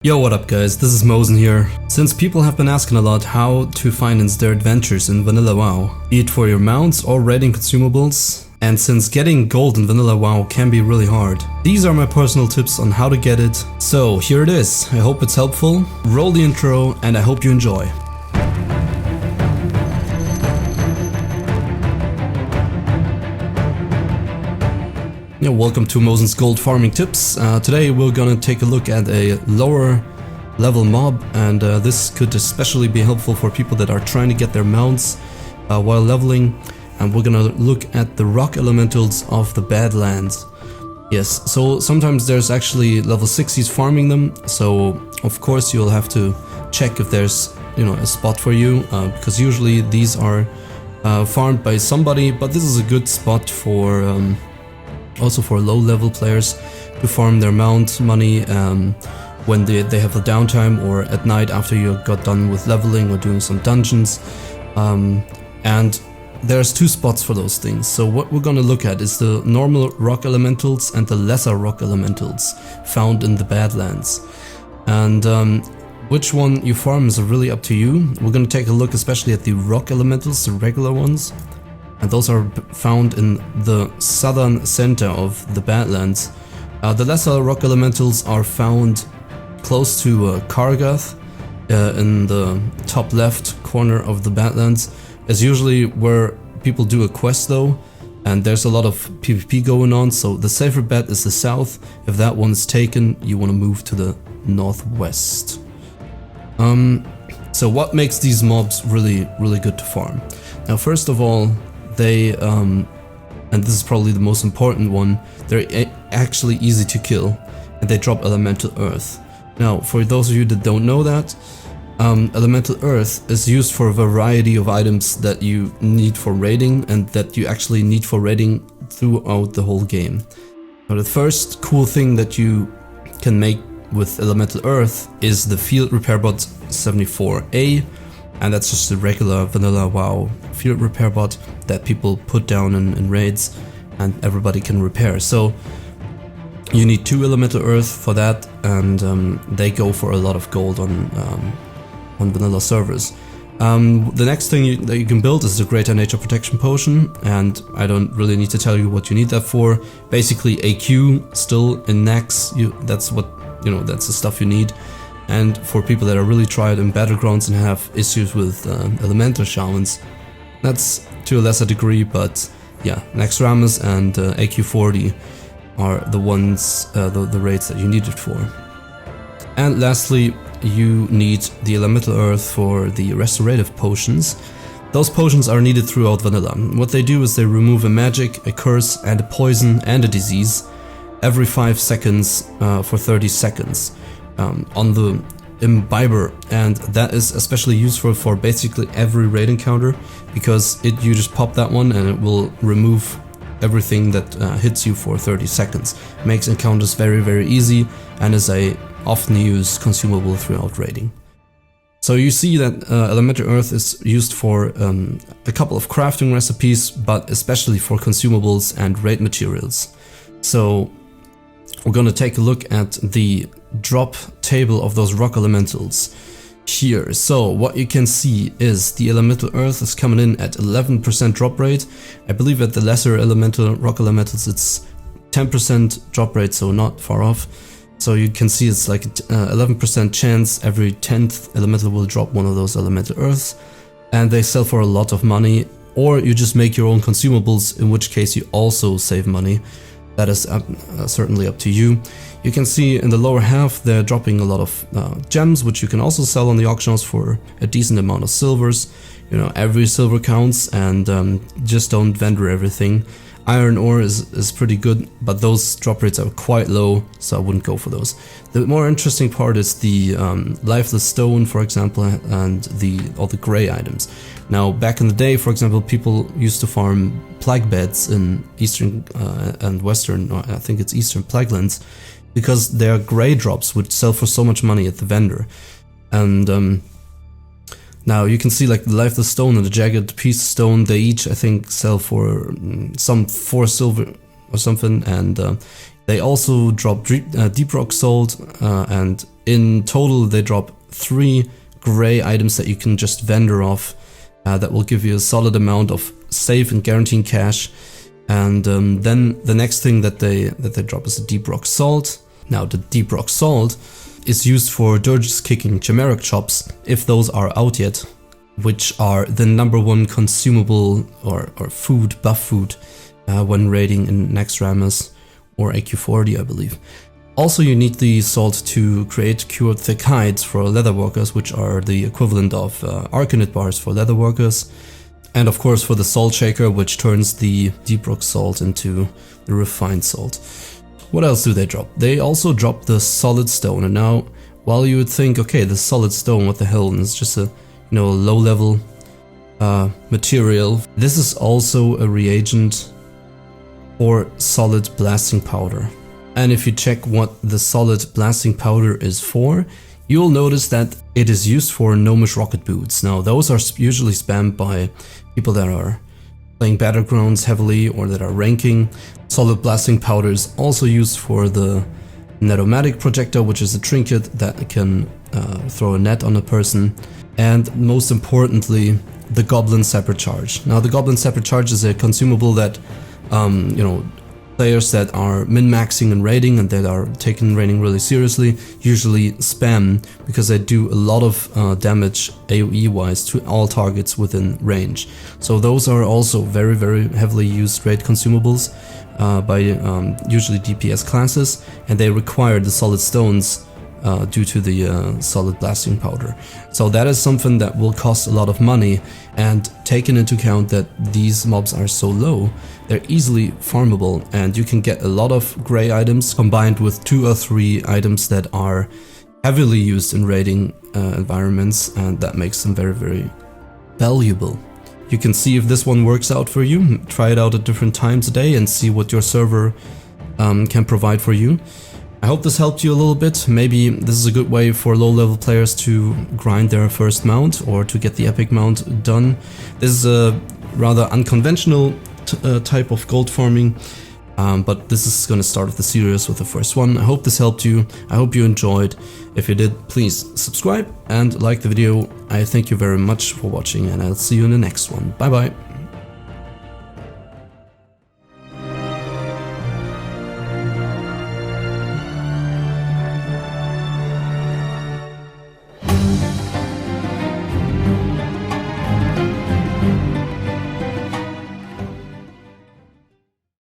Yo, what up guys, this is Mowsen here. Since people have been asking a lot how to finance their adventures in Vanilla WoW, be it for your mounts or raiding consumables, and since getting gold in Vanilla WoW can be really hard, these are my personal tips on how to get it. So here it is, I hope it's helpful, roll the intro and I hope you enjoy. Yeah, welcome to Mowsen's Gold Farming Tips. Today we're gonna take a look at a lower level mob, and this could especially be helpful for people that are trying to get their mounts while leveling. And we're gonna look at the rock elementals of the Badlands. Yes, so sometimes there's actually level 60s farming them, so of course you'll have to check if there's a spot for you, because usually these are farmed by somebody, but this is a good spot for also for low-level players to farm their mount money when they have a downtime or at night after you got done with leveling or doing some dungeons. And there's two spots for those things. So what we're gonna look at is the normal rock elementals and the lesser rock elementals found in the Badlands. And which one you farm is really up to you. We're gonna take a look especially at the rock elementals, the regular ones. And those are found in the southern center of the Badlands. The lesser rock elementals are found close to Kargath, in the top left corner of the Badlands. It's usually where people do a quest though, and there's a lot of PvP going on, so the safer bet is the south. If that one is taken, you want to move to the northwest. So what makes these mobs really good to farm? Now first of all, they, and this is probably the most important one, they're actually easy to kill, and they drop elemental earth. Now, for those of you that don't know that, elemental earth is used for a variety of items that you need for raiding, and that you actually need for raiding throughout the whole game. Now, the first cool thing that you can make with elemental earth is the field repair bot 74A. And that's just a regular vanilla WoW field repair bot that people put down in raids and everybody can repair. So you need 2 elemental earth for that, and they go for a lot of gold on vanilla servers. The next thing that you can build is the Greater Nature Protection Potion, and I don't really need to tell you what you need that for. Basically AQ still in Nax, that's what that's the stuff you need. And for people that are really tried in Battlegrounds and have issues with elemental shamans, that's to a lesser degree, but yeah, Naxxramas and AQ40 are the ones, the raids that you need it for. And lastly, you need the elemental earth for the restorative potions. Those potions are needed throughout vanilla. What they do is they remove a magic, a curse, and a poison and a disease every 5 seconds for 30 seconds. On the imbiber, and that is especially useful for basically every raid encounter, because you just pop that one and it will remove everything that hits you for 30 seconds. Makes encounters very easy, and is a often used consumable throughout raiding. So you see that elemental earth is used for a couple of crafting recipes, but especially for consumables and raid materials. So we're gonna take a look at the drop table of those rock elementals here. So what you can see is the elemental earth is coming in at 11% drop rate. I believe at the lesser elemental rock elementals it's 10% drop rate, so not far off. So you can see it's like 11% chance every 10th elemental will drop one of those elemental earths, and they sell for a lot of money. Or you just make your own consumables, in which case you also save money. That is certainly up to you. You can see in the lower half they're dropping a lot of gems, which you can also sell on the auctions for a decent amount of silvers. Every silver counts, and just don't vendor everything. Iron ore is pretty good, but those drop rates are quite low, so I wouldn't go for those. The more interesting part is the lifeless stone, for example, and all the gray items. Now, back in the day, for example, people used to farm plague beds in eastern and western, or I think it's eastern plaguelands, because their gray drops would sell for so much money at the vendor. And now you can see like the lifeless stone and the jagged piece stone, they each I think sell for some 4 silver or something, and they also drop deep rock salt, and In total, they drop 3 gray items that you can just vendor off. That will give you a solid amount of safe and guaranteed cash. And then the next thing that they drop is a deep rock salt. Now the deep rock salt is used for dirges kicking chimeric chops, if those are out yet, which are the #1 consumable or food, buff food, when raiding in Next Ramus or AQ40, I believe. Also, you need the salt to create cured thick hides for leatherworkers, which are the equivalent of Arcanite bars for leatherworkers. And of course for the salt shaker, which turns the deep rock salt into the refined salt. What else do they drop? They also drop the solid stone. And now, while you would think, okay, the solid stone, what the hell, and it's just a low level material. This is also a reagent for solid blasting powder. And if you check what the solid blasting powder is for, you'll notice that it is used for gnomish rocket boots. Now those are usually spammed by people that are playing Battlegrounds heavily or that are ranking. Solid blasting powder is also used for the Netomatic projector, which is a trinket that can throw a net on a person. And most importantly, the Goblin Separate Charge. Now the Goblin Separate Charge is a consumable that players that are min-maxing and raiding and that are taking raiding really seriously usually spam, because they do a lot of damage AoE wise to all targets within range. So those are also very, very heavily used raid consumables by usually DPS classes, and they require the solid stones due to the solid blasting powder. So that is something that will cost a lot of money, and taking into account that these mobs are so low, they're easily farmable, and you can get a lot of gray items combined with 2 or 3 items that are heavily used in raiding environments, and that makes them very, very valuable. You can see if this one works out for you, try it out at different times a day and see what your server can provide for you. I hope this helped you a little bit. Maybe this is a good way for low-level players to grind their first mount or to get the epic mount done. This is a rather unconventional type of gold farming, but this is going to start with the series with the first one. I hope this helped you. I hope you enjoyed. If you did, please subscribe and like the video. I thank you very much for watching, and I'll see you in the next one. Bye bye.